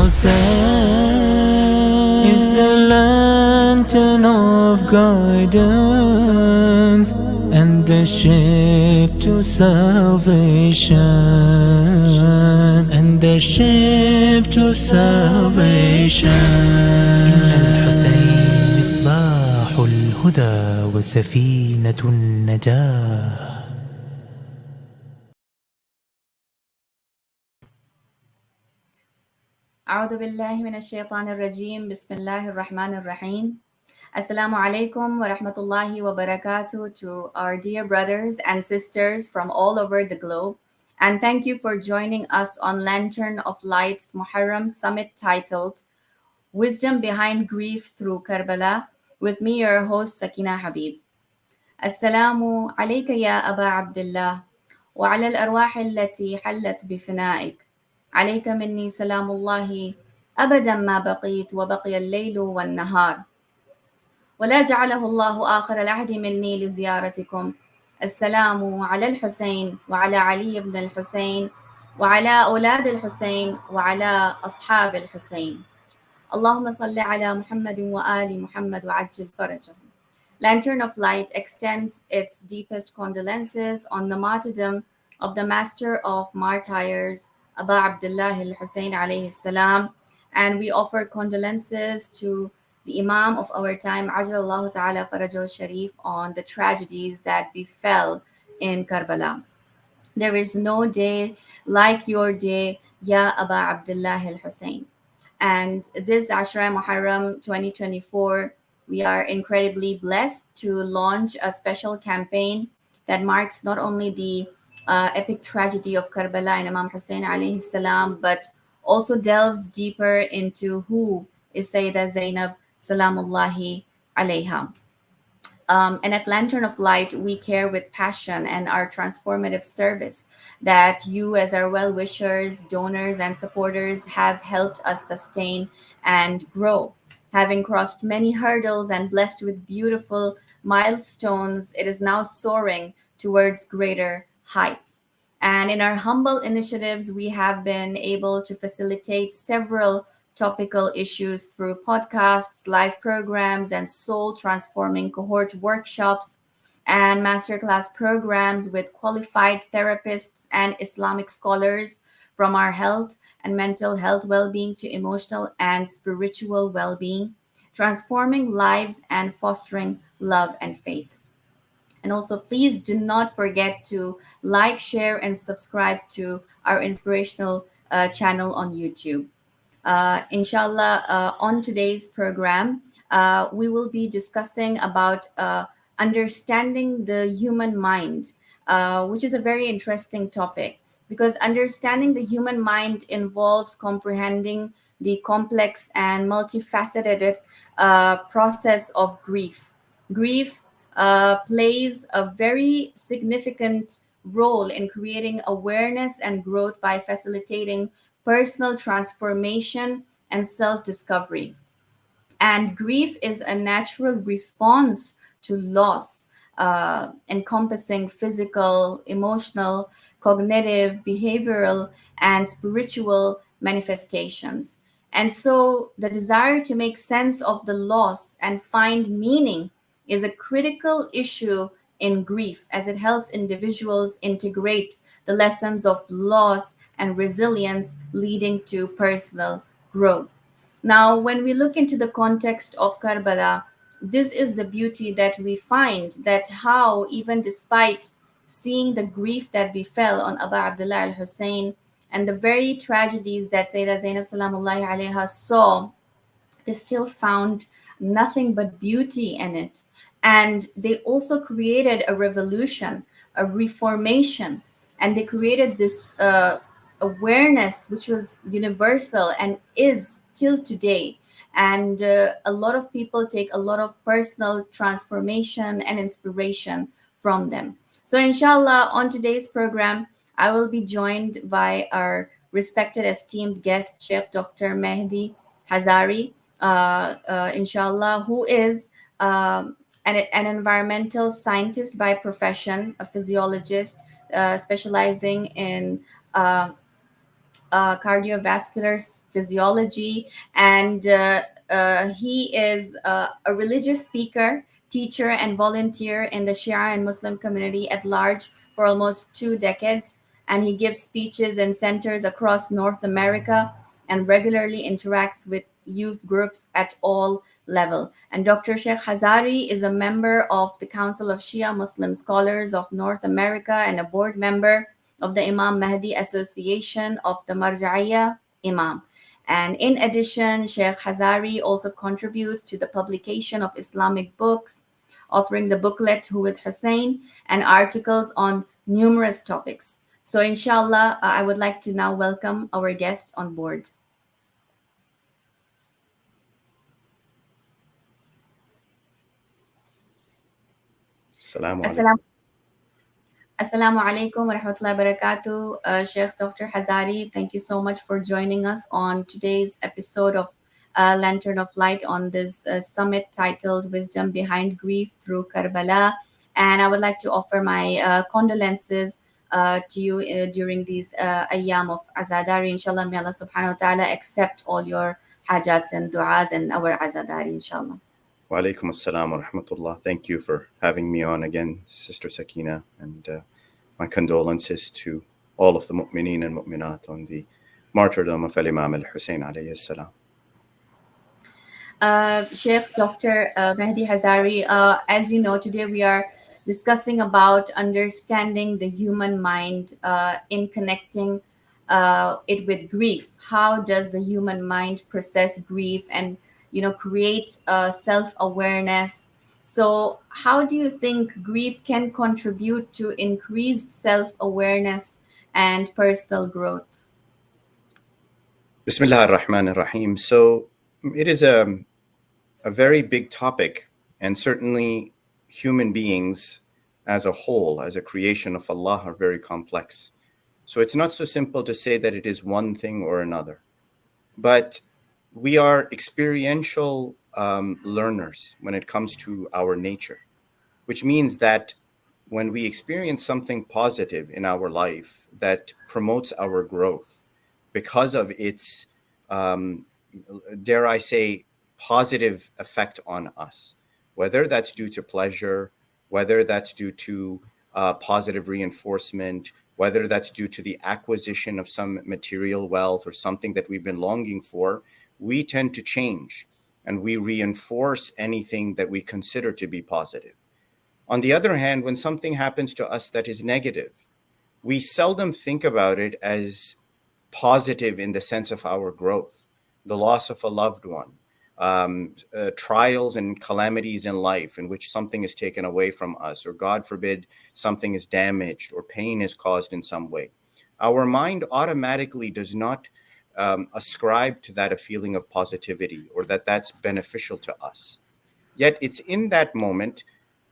Hussein is the lantern of guidance and the ship to salvation, and the ship to salvation. إن الحسين مصباح الهدى وسفينة النجاة. أعوذ بالله من الشيطان الرجيم بسم الله الرحمن الرحيم. Assalamu alaikum wa rahmatullahi wa barakatuh to our dear brothers and sisters from all over the globe. And thank you for joining us on Lantern of Light's Muharram Summit titled Wisdom Behind Grief Through Karbala with me, your host, Sakeena Habib. Assalamu alayka ya Aba Abdullah wa ala al-arwah allati hallat bifina'ik. عليك مني سلام الله أبدا ما بقيت وبقي الليل والنهار ولا جعله الله آخر العهد مني لزيارتكم. السلام على الحسين وعلى علي بن الحسين وعلى أولاد الحسين وعلى أصحاب الحسين. اللهم صل على محمد وآل محمد وعجل فرجهم. Lantern of Light extends its deepest condolences on the martyrdom of the master of martyrs, Aba Abdullah al-Hussein alayhi salam, and we offer condolences to the Imam of our time, Ajalallahu Ta'ala Farajahu Sharif, on the tragedies that befell in Karbala. There is no day like your day, Ya Aba Abdullah al-Hussein. And this Ashra Muharram 2024, we are incredibly blessed to launch a special campaign that marks not only the epic tragedy of Karbala and Imam Hussein alayhi salam, but also delves deeper into who is Sayyidah Zainab salamullahi alayha. And at Lantern of Light, we care with passion and our transformative service that you, as our well wishers, donors, and supporters, have helped us sustain and grow. Having crossed many hurdles and blessed with beautiful milestones, it is now soaring towards greater heights. And in our humble initiatives, we have been able to facilitate several topical issues through podcasts, live programs, and soul transforming cohort workshops and masterclass programs with qualified therapists and Islamic scholars, from our health and mental health well-being to emotional and spiritual well-being, transforming lives and fostering love and faith. And also, please do not forget to like, share, and subscribe to our inspirational channel on YouTube. Inshallah, on today's program, we will be discussing about understanding the human mind, which is a very interesting topic because understanding the human mind involves comprehending the complex and multifaceted process of grief. Grief plays a very significant role in creating awareness and growth by facilitating personal transformation and self-discovery. And grief is a natural response to loss, encompassing physical, emotional, cognitive, behavioral, and spiritual manifestations. And so the desire to make sense of the loss and find meaning is a critical issue in grief as it helps individuals integrate the lessons of loss and resilience, leading to personal growth. Now, when we look into the context of Karbala, this is the beauty that we find, that how even despite seeing the grief that befell on Aba Abdullah al-Hussein and the very tragedies that Sayyidah Zainab salamullahi alayha saw, they still found nothing but beauty in it. And they also created a revolution, a reformation, and they created this awareness which was universal and is till today. And a lot of people take a lot of personal transformation and inspiration from them. So, inshallah, on today's program, I will be joined by our respected, esteemed guest, Chef Dr. Mehdi Hazari, inshallah, who is an environmental scientist by profession, a physiologist specializing in cardiovascular physiology, and he is a religious speaker, teacher, and volunteer in the Shia and Muslim community at large for almost 2 decades. And he gives speeches in centers across North America and regularly interacts with youth groups at all level. And Dr. Sheikh Hazari is a member of the Council of Shia Muslim Scholars of North America and a board member of the Imam Mehdi Association of the Marja'iyya Imam. And in addition, Sheikh Hazari also contributes to the publication of Islamic books, authoring the booklet Who is Hussein, and articles on numerous topics. So, inshallah, I would like to now welcome our guest on board. Assalamu Assalam. alaikum. Assalamu alaikum wa rahmatullahi wa barakatuh. Sheikh Dr. Hazari, thank you so much for joining us on today's episode of Lantern of Light on this summit titled Wisdom Behind Grief Through Karbala. And I would like to offer my condolences to you during these ayyam of Azadari. Inshallah, may Allah subhanahu wa ta'ala accept all your hajats and du'as and our Azadari, inshallah. Wa alaikum assalam wa rahmatullah. Thank you for having me on again, Sister Sakeena, and my condolences to all of the mu'mineen and mu'minat on the martyrdom of Imam al-Hussein alayhi salam. Sheikh Dr. Mehdi Hazari, as you know, today we are discussing about understanding the human mind in connecting it with grief. How does the human mind process grief and, create self-awareness? So how do you think grief can contribute to increased self-awareness and personal growth? Bismillah ar-Rahman ar-Rahim. So it is a very big topic, and certainly human beings as a whole, as a creation of Allah, are very complex. So it's not so simple to say that it is one thing or another. But we are experiential learners when it comes to our nature, which means that when we experience something positive in our life that promotes our growth because of its, dare I say, positive effect on us, whether that's due to pleasure, whether that's due to positive reinforcement, whether that's due to the acquisition of some material wealth or something that we've been longing for, we tend to change and we reinforce anything that we consider to be positive. On the other hand, when something happens to us that is negative, we seldom think about it as positive in the sense of our growth, the loss of a loved one, trials and calamities in life in which something is taken away from us, or God forbid, something is damaged or pain is caused in some way. Our mind automatically does not ascribe to that a feeling of positivity or that that's beneficial to us. Yet it's in that moment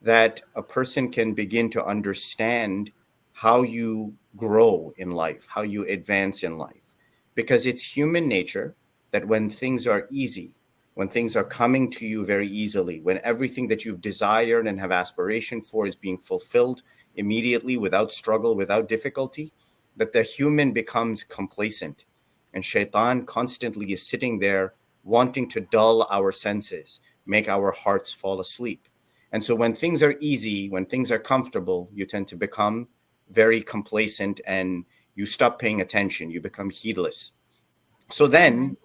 that a person can begin to understand how you grow in life, how you advance in life. Because it's human nature that when things are easy, when things are coming to you very easily, when everything that you've desired and have aspiration for is being fulfilled immediately without struggle, without difficulty, that the human becomes complacent. And shaitan constantly is sitting there wanting to dull our senses, make our hearts fall asleep. And so when things are easy, when things are comfortable, you tend to become very complacent and you stop paying attention, you become heedless. So then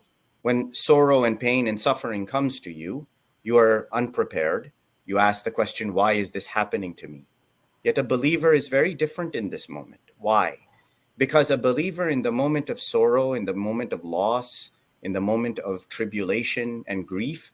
when sorrow and pain and suffering comes to you, you are unprepared. You ask the question, why is this happening to me? Yet a believer is very different in this moment. Why? Because a believer in the moment of sorrow, in the moment of loss, in the moment of tribulation and grief,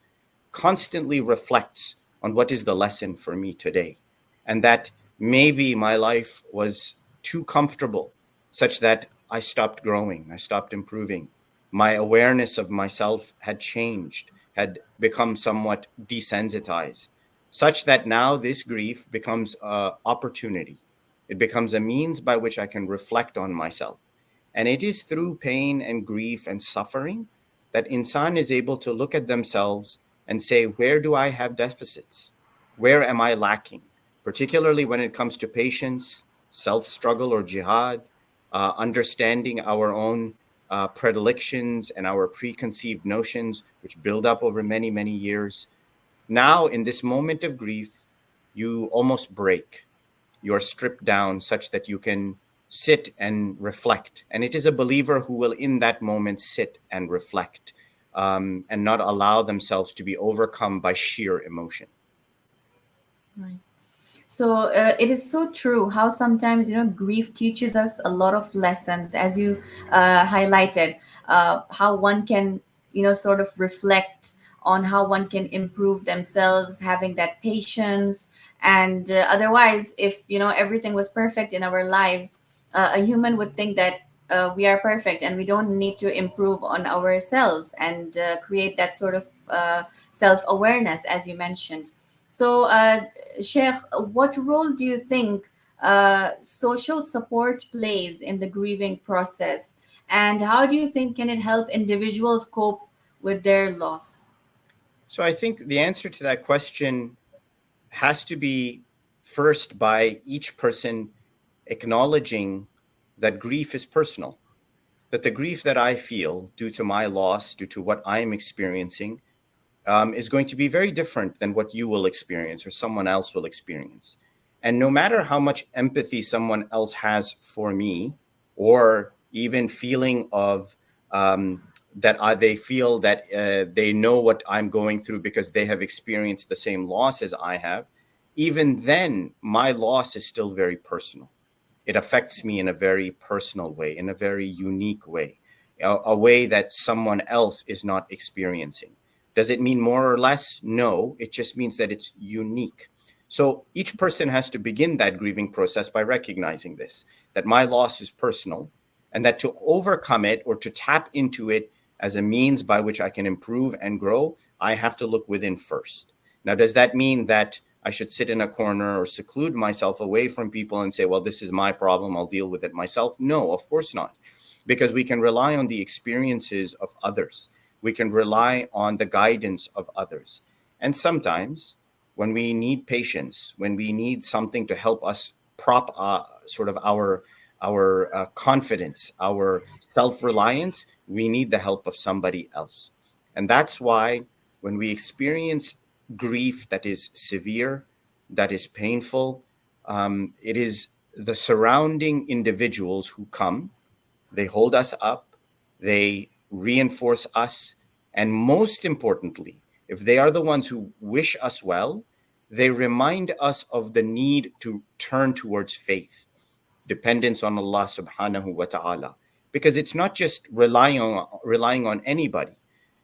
constantly reflects on what is the lesson for me today. And that maybe my life was too comfortable, such that I stopped growing, I stopped improving. My awareness of myself had changed, had become somewhat desensitized, such that now this grief becomes an opportunity. It becomes a means by which I can reflect on myself. And it is through pain and grief and suffering that insan is able to look at themselves and say, where do I have deficits? Where am I lacking? Particularly when it comes to patience, self-struggle or jihad, understanding our own predilections and our preconceived notions, which build up over many, many years. Now, in this moment of grief, you almost break. You're stripped down such that you can sit and reflect. And it is a believer who will, in that moment, sit and reflect, and not allow themselves to be overcome by sheer emotion. Right. So it is so true how sometimes grief teaches us a lot of lessons, as you highlighted, how one can sort of reflect on how one can improve themselves, having that patience. And otherwise, if everything was perfect in our lives, a human would think that we are perfect and we don't need to improve on ourselves and create that sort of self-awareness, as you mentioned. So, Sheikh, what role do you think social support plays in the grieving process, and how do you think can it help individuals cope with their loss? So I think the answer to that question has to be first by each person acknowledging that grief is personal, that the grief that I feel due to my loss, due to what I'm experiencing, is going to be very different than what you will experience or someone else will experience. And no matter how much empathy someone else has for me, or even feeling of they feel that they know what I'm going through because they have experienced the same loss as I have, even then, my loss is still very personal. It affects me in a very personal way, in a very unique way, a way that someone else is not experiencing. Does it mean more or less? No, it just means that it's unique. So each person has to begin that grieving process by recognizing this, that my loss is personal, and that to overcome it or to tap into it as a means by which I can improve and grow, I have to look within first. Now, does that mean that I should sit in a corner or seclude myself away from people and say, well, this is my problem, I'll deal with it myself? No, of course not. Because we can rely on the experiences of others. We can rely on the guidance of others. And sometimes when we need patience, when we need something to help us prop sort of our confidence, our self-reliance, we need the help of somebody else. And that's why when we experience grief that is severe, that is painful, it is the surrounding individuals who come, they hold us up, they reinforce us, and most importantly, if they are the ones who wish us well, they remind us of the need to turn towards faith, dependence on Allah subhanahu wa ta'ala. Because it's not just relying on anybody.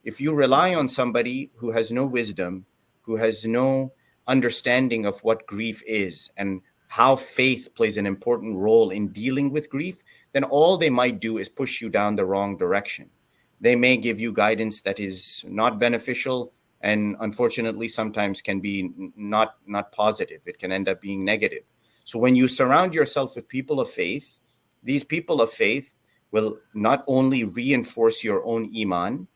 If you rely on somebody who has no wisdom, who has no understanding of what grief is and how faith plays an important role in dealing with grief, then all they might do is push you down the wrong direction. They may give you guidance that is not beneficial, and unfortunately sometimes can be not positive. It can end up being negative. So when you surround yourself with people of faith, these people of faith will not only reinforce your own iman,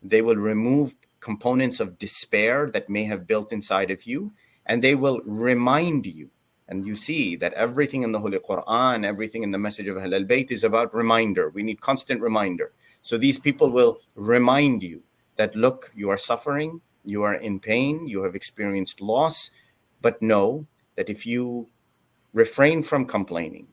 they will remove components of despair that may have built inside of you, and they will remind you. And you see that everything in the Holy Quran, everything in the message of Ahl al-Bayt is about reminder. We need constant reminder. So these people will remind you that, look, you are suffering, you are in pain, you have experienced loss, but know that if you refrain from complaining,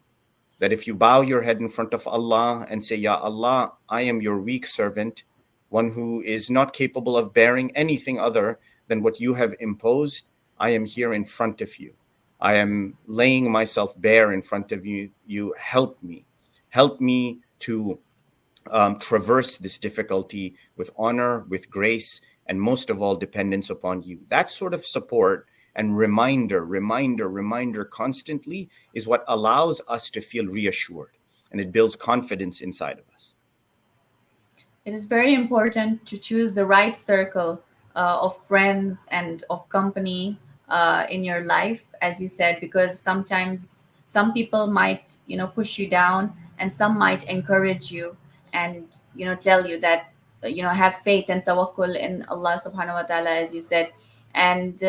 that if you bow your head in front of Allah and say, Ya Allah, I am your weak servant, one who is not capable of bearing anything other than what you have imposed, I am here in front of you. I am laying myself bare in front of you. You help me. Help me to traverse this difficulty with honor, with grace, and most of all, dependence upon you. That sort of support and reminder constantly is what allows us to feel reassured, and it builds confidence inside of us. It is very important to choose the right circle of friends and of company in your life, as you said, because sometimes some people might, push you down, and some might encourage you and, tell you that, have faith and tawakkul in Allah subhanahu wa ta'ala, as you said. And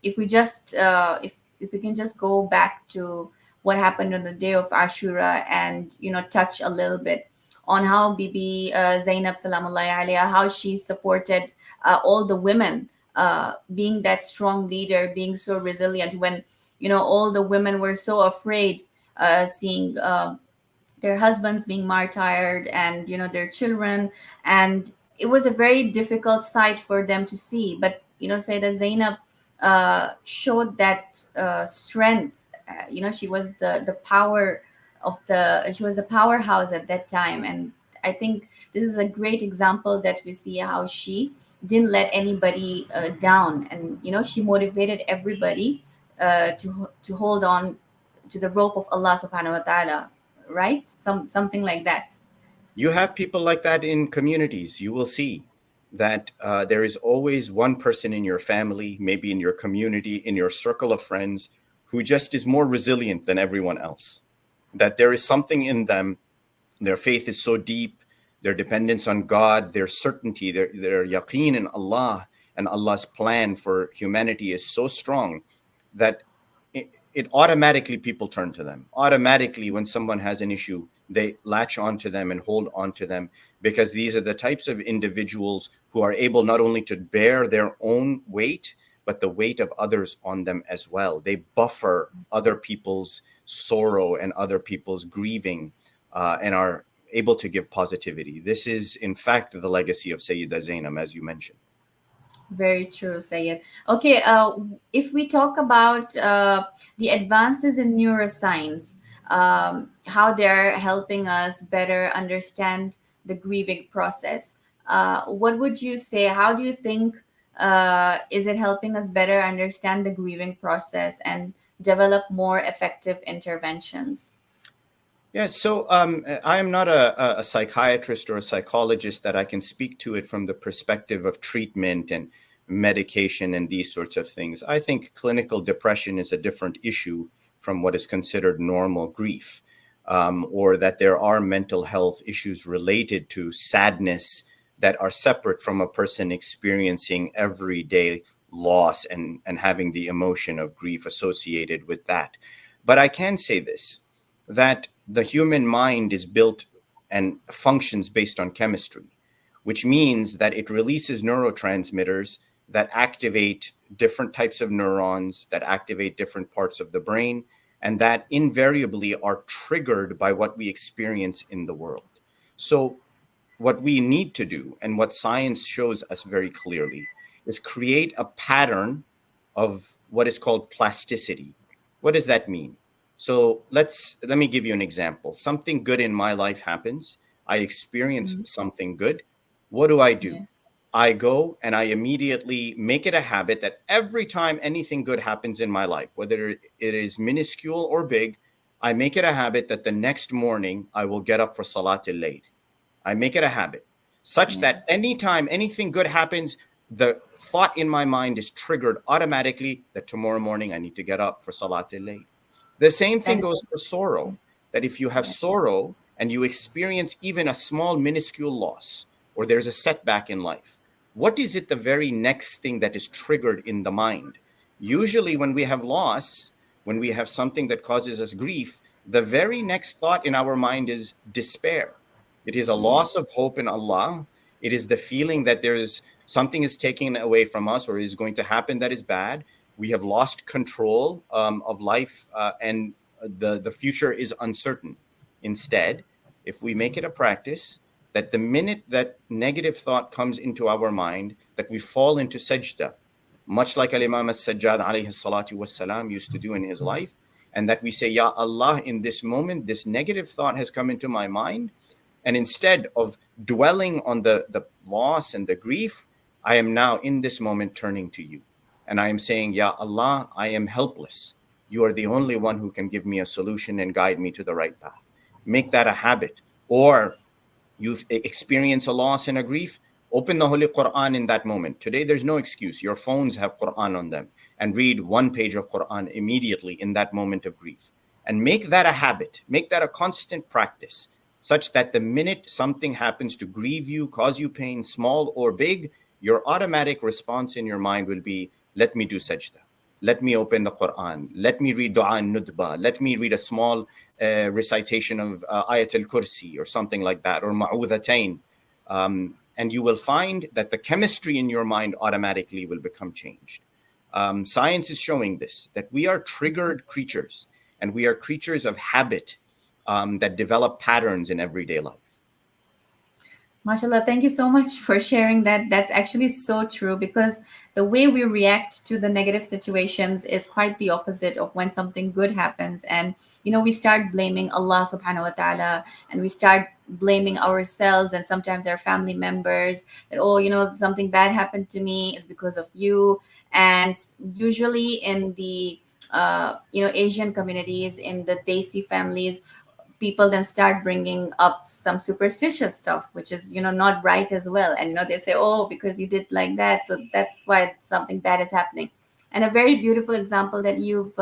if we just, if we can just go back to what happened on the day of Ashura and, touch a little bit on how Bibi Zainab Salamullahi alaiha, how she supported all the women, being that strong leader, being so resilient when, all the women were so afraid seeing their husbands being martyred, and their children. And it was a very difficult sight for them to see, but Sayyidah Zainab showed that strength. She was the power of the she was a powerhouse at that time. And I think this is a great example that we see how she didn't let anybody down, and she motivated everybody to hold on to the rope of Allah subhanahu wa ta'ala, right? Something like that. You have people like that in communities. You will see that there is always one person in your family, maybe in your community, in your circle of friends, who just is more resilient than everyone else. That there is something in them, their faith is so deep, their dependence on God, their certainty, their yaqeen in Allah and Allah's plan for humanity is so strong that it automatically, people turn to them. Automatically, when someone has an issue, they latch onto them and hold onto them, because these are the types of individuals who are able not only to bear their own weight, but the weight of others on them as well. They buffer other people's sorrow and other people's grieving, and are able to give positivity. This is, in fact, the legacy of Sayyidah Zainab, as you mentioned. Very true, Sayed. Okay, if we talk about the advances in neuroscience, how they're helping us better understand the grieving process, what would you say? How do you think is it helping us better understand the grieving process and develop more effective interventions? Yeah, so I am not a psychiatrist or a psychologist that I can speak to it from the perspective of treatment and medication and these sorts of things. I think clinical depression is a different issue from what is considered normal grief, or that there are mental health issues related to sadness that are separate from a person experiencing everyday loss and having the emotion of grief associated with that. But I can say this, that the human mind is built and functions based on chemistry, which means that it releases neurotransmitters that activate different types of neurons, that activate different parts of the brain, and that invariably are triggered by what we experience in the world. So what we need to do, and what science shows us very clearly, is create a pattern of what is called plasticity. What does that mean? So let me give you an example. Something good in my life happens. I experience something good. What do? Yeah. I go and I immediately make it a habit that every time anything good happens in my life, whether it is minuscule or big, I make it a habit that the next morning I will get up for Salatul Layl. I make it a habit such Yeah. that anytime anything good happens, the thought in my mind is triggered automatically that tomorrow morning I need to get up for Salatul Layl. The same That thing is, goes for sorrow, that if you have yeah. sorrow and you experience even a small minuscule loss, or there's a setback in life, what is it the very next thing that is triggered in the mind? Usually when we have loss, when we have something that causes us grief, the very next thought in our mind is despair. It is a Yeah. loss of hope in Allah. It is the feeling that there is something is taken away from us or is going to happen that is bad. We have lost control of life, and the future is uncertain. Instead, if we make it a practice that the minute that negative thought comes into our mind, that we fall into sajda, much like Al-Imam As-Sajjad alayhi salatu wassalam used to do in his life, and that we say, Ya Allah, in this moment, this negative thought has come into my mind, and instead of dwelling on the loss and the grief, I am now in this moment turning to you. And I am saying, Ya Allah, I am helpless. You are the only one who can give me a solution and guide me to the right path. Make that a habit. Or you've experienced a loss and a grief, open the Holy Quran in that moment. Today, there's no excuse. Your phones have Quran on them, and read one page of Quran immediately in that moment of grief. And make that a habit. Make that a constant practice, such that the minute something happens to grieve you, cause you pain, small or big, your automatic response in your mind will be, let me do sajda. let me open the Quran, let me read Dua Nudba, let me read a small recitation of Ayat al-Kursi or something like that, or Ma'udhatain. And you will find that the chemistry in your mind automatically will become changed. Science is showing this, that we are triggered creatures, and we are creatures of habit that develop patterns in everyday life. Mashallah, thank you so much for sharing that. That's actually so true, because the way we react to the negative situations is quite the opposite of when something good happens. And, we start blaming Allah subhanahu wa ta'ala, and we start blaming ourselves and sometimes our family members that, oh, something bad happened to me, it's because of you. And usually in the, Asian communities, in the Desi families, people then start bringing up some superstitious stuff, which is not right as well. And they say, oh, because you did like that, so that's why something bad is happening. And a very beautiful example that you've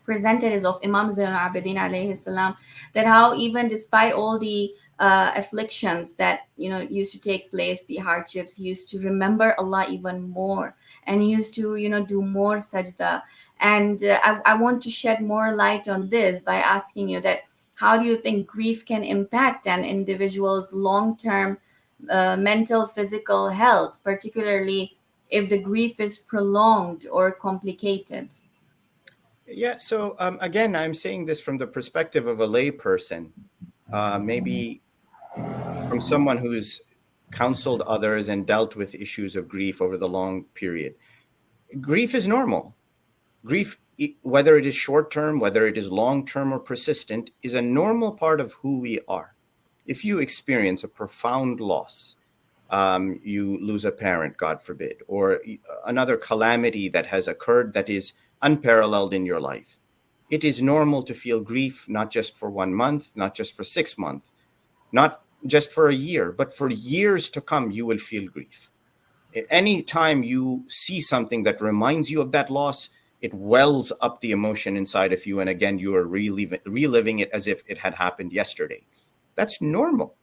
presented is of Imam Zain al-Abidin alayhi salam, that how even despite all the afflictions that used to take place, the hardships, he used to remember Allah even more, and he used to do more sajda. And I want to shed more light on this by asking you that how do you think grief can impact an individual's long-term mental, physical health, particularly if the grief is prolonged or complicated? Yeah, so again, I'm saying this from the perspective of a lay person, maybe from someone who's counseled others and dealt with issues of grief over the long period. Grief is normal. Grief, whether it is short term, whether it is long term or persistent, is a normal part of who we are. If you experience a profound loss, you lose a parent, God forbid, or another calamity that has occurred that is unparalleled in your life, it is normal to feel grief, not just for 1 month, not just for 6 months, not just for a year, but for years to come, you will feel grief. Anytime you see something that reminds you of that loss, it wells up the emotion inside of you. And again, you are reliving it as if it had happened yesterday. That's normal.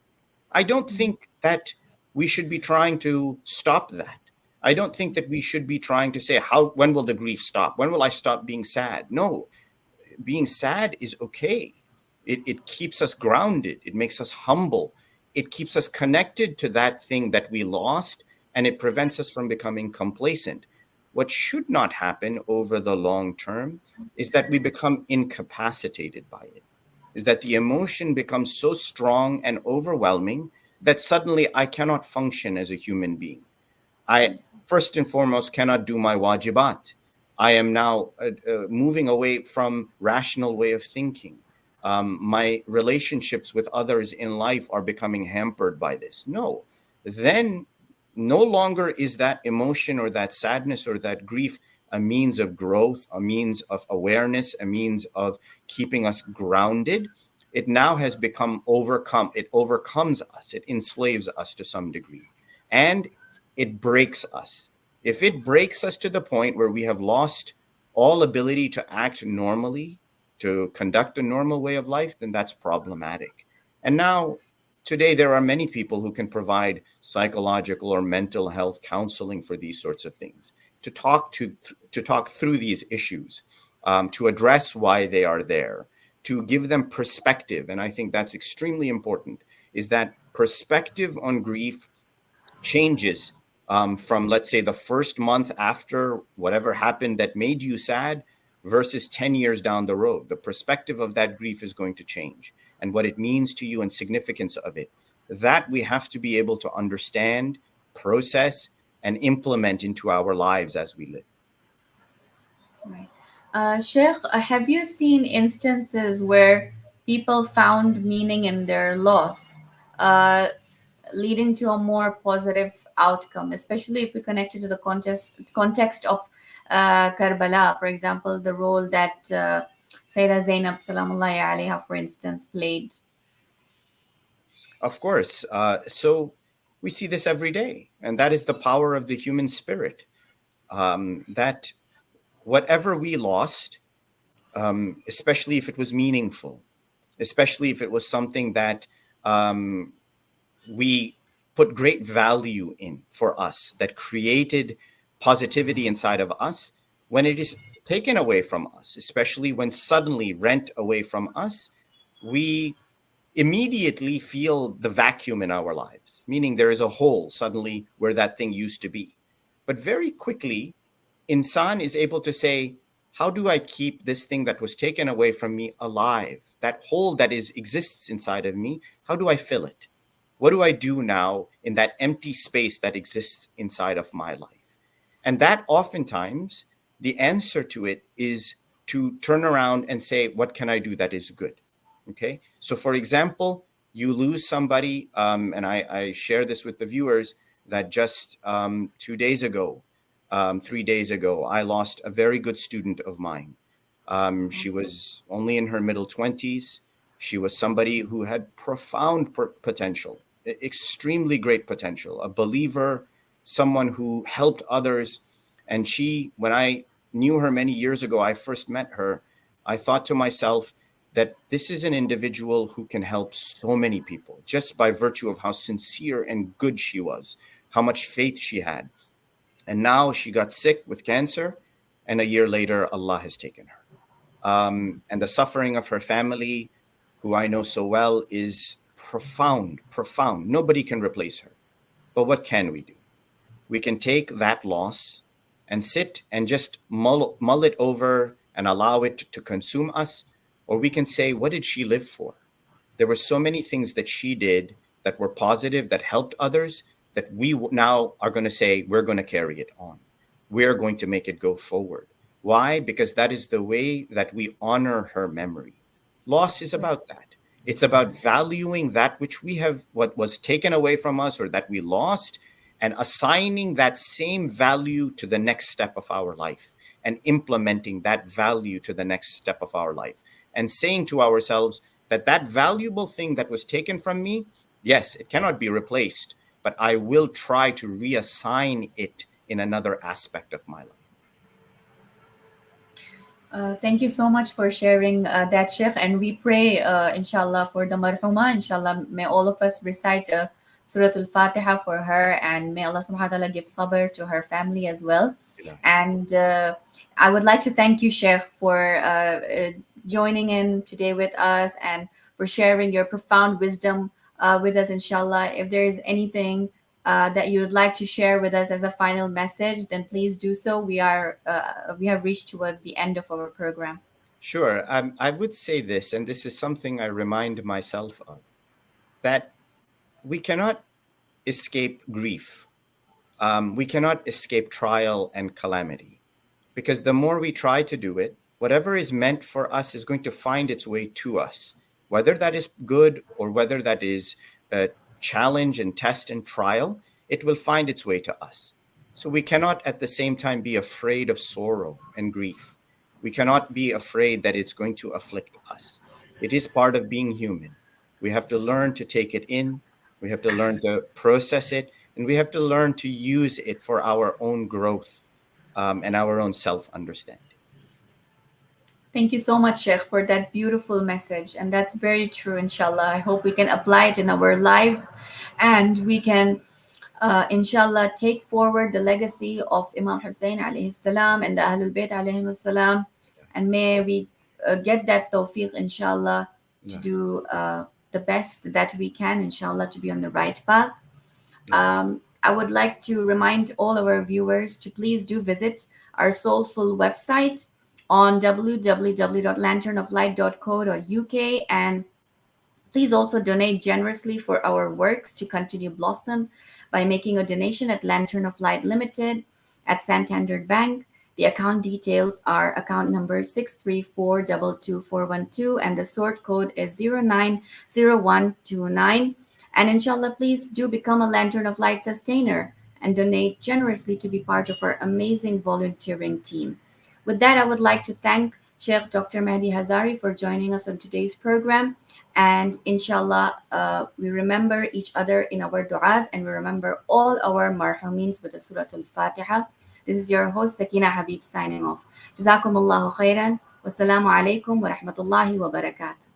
I don't think that we should be trying to stop that. I don't think that we should be trying to say, when will the grief stop? When will I stop being sad? No, being sad is okay. It keeps us grounded. It makes us humble. It keeps us connected to that thing that we lost, and it prevents us from becoming complacent. What should not happen over the long term is that we become incapacitated by it, is that the emotion becomes so strong and overwhelming that suddenly I cannot function as a human being. I, first and foremost, cannot do my wajibat. I am now moving away from rational way of thinking. My relationships with others in life are becoming hampered by this. No, then no longer is that emotion or that sadness or that grief a means of growth, a means of awareness, a means of keeping us grounded. It now has become overcome. It overcomes us. It enslaves us to some degree. And it breaks us. If it breaks us to the point where we have lost all ability to act normally, to conduct a normal way of life, then that's problematic. And now, today, there are many people who can provide psychological or mental health counseling for these sorts of things, to talk through these issues, to address why they are there, to give them perspective. And I think that's extremely important, is that perspective on grief changes from, let's say, the first month after whatever happened that made you sad versus 10 years down the road. The perspective of that grief is going to change, and what it means to you and significance of it. That we have to be able to understand, process, and implement into our lives as we live. Right. Sheikh, have you seen instances where people found meaning in their loss, leading to a more positive outcome, especially if we connect it to the context of Karbala, for example, the role that Sayyidah Zainab salamullahi alayha, for instance, played? Of course. So we see this every day, and that is the power of the human spirit. That whatever we lost, especially if it was meaningful, especially if it was something that we put great value in for us, that created positivity inside of us, When it is taken away from us, especially when suddenly rent away from us, we immediately feel the vacuum in our lives, meaning there is a hole suddenly where that thing used to be. But very quickly, insan is able to say, how do I keep this thing that was taken away from me alive? That hole that exists inside of me, how do I fill it? What do I do now in that empty space that exists inside of my life? And that oftentimes the answer to it is to turn around and say, what can I do that is good? Okay. So for example, you lose somebody, and I share this with the viewers that just 2 days ago, 3 days ago, I lost a very good student of mine. She was only in her middle 20s. She was somebody who had profound potential, extremely great potential, a believer, someone who helped others. And she, when I knew her many years ago, I first met her, I thought to myself that this is an individual who can help so many people just by virtue of how sincere and good she was, how much faith she had. And now she got sick with cancer, and a year later, Allah has taken her. And the suffering of her family, who I know so well, is profound, profound. Nobody can replace her. But what can we do? We can take that loss and sit and just mull it over and allow it to consume us. Or we can say, what did she live for? There were so many things that she did that were positive, that helped others, that we now are going to say, we're going to carry it on. We're going to make it go forward. Why? Because that is the way that we honor her memory. Loss is about that. It's about valuing that which we have, what was taken away from us or that we lost, and assigning that same value to the next step of our life and implementing that value to the next step of our life and saying to ourselves that that valuable thing that was taken from me, yes, it cannot be replaced, but I will try to reassign it in another aspect of my life. Thank you so much for sharing that, Sheikh. And we pray, inshallah, for the marhuma. Inshallah, may all of us recite Surah Al-Fatiha for her, and may Allah subhanahu wa ta'ala give sabr to her family as well. Yeah. And I would like to thank you, Sheikh, for joining in today with us and for sharing your profound wisdom with us, inshallah. If there is anything that you would like to share with us as a final message, then please do so. We have reached towards the end of our program. Sure. I would say this, and this is something I remind myself of, that we cannot escape grief. We cannot escape trial and calamity, because the more we try to do it, whatever is meant for us is going to find its way to us, whether that is good or whether that is a challenge and test and trial, it will find its way to us. So we cannot at the same time be afraid of sorrow and grief. We cannot be afraid that it's going to afflict us. It is part of being human. We have to learn to take it in. We have to learn to process it, and we have to learn to use it for our own growth and our own self-understanding. Thank you so much, Sheikh, for that beautiful message. And that's very true, inshallah. I hope we can apply it in our lives, and we can, inshallah, take forward the legacy of Imam Hussein alayhi salam and the Ahlul Bayt alayhi salam. And may we get that tawfiq, inshallah, to do the best that we can, inshallah, to be on the right path. I would like to remind all our viewers to please do visit our soulful website on www.lanternoflight.co.uk, and please also donate generously for our works to continue blossom by making a donation at Lantern of Light Limited at Santander Bank. The account details are account number 634222412, and the sort code is 090129. And inshallah, please do become a Lantern of Light sustainer and donate generously to be part of our amazing volunteering team. With that, I would like to thank Sheikh Dr. Mehdi Hazari for joining us on today's program. And inshallah, we remember each other in our du'as, and we remember all our marhumeens with the Surah Al-Fatiha. This is your host, Sakeena Habib, signing off. Jazakumullahu khairan. Wassalamu alaikum wa rahmatullahi wa barakatuh.